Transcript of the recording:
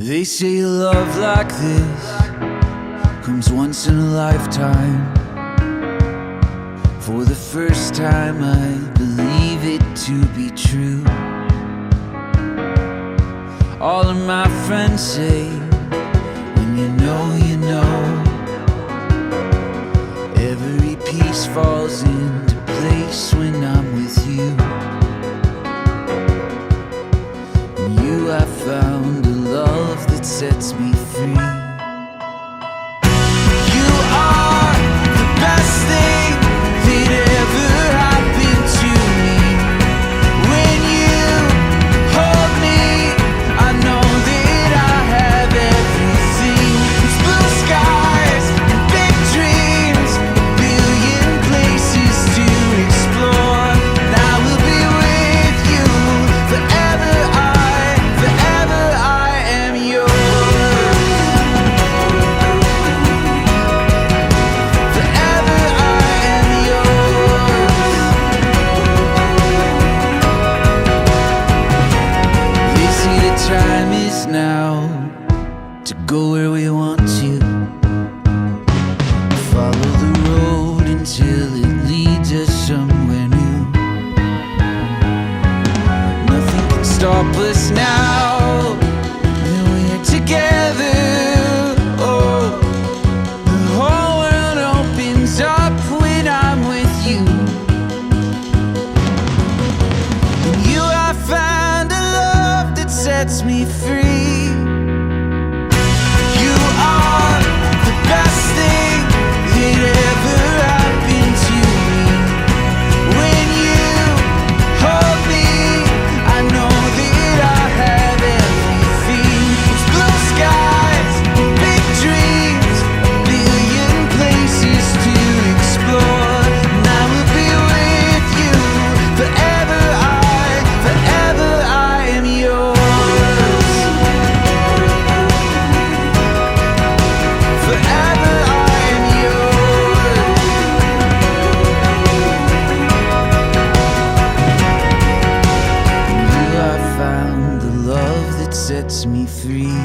They say love like this comes once in a lifetime. For the first time I believe it to be true. All of my friends say, when you know, you know. Every piece falls into place when I'm with you. In you I found a love that sets me free. You are the best thing that ever happened to me. When you hold me, I know that I have everything. It's blue skies and big dreams, a billion places to explore. And I will be with you forever. Forever I am yours. Forever I am yours. They say the time is now to go where we want to. Follow the road until it leads us somewhere new. Nothing can stop us now, and we're together. Oh, the whole world opens up when I'm with you. In you I find a love that sets me free. You are the best thing that ever happened to me. When you hold me, I know that I have everything. It's blue skies, big dreams, a billion places to explore. And I will be with you forever. Forever I am yours. Forever I am yours. In you I found the love that sets me free.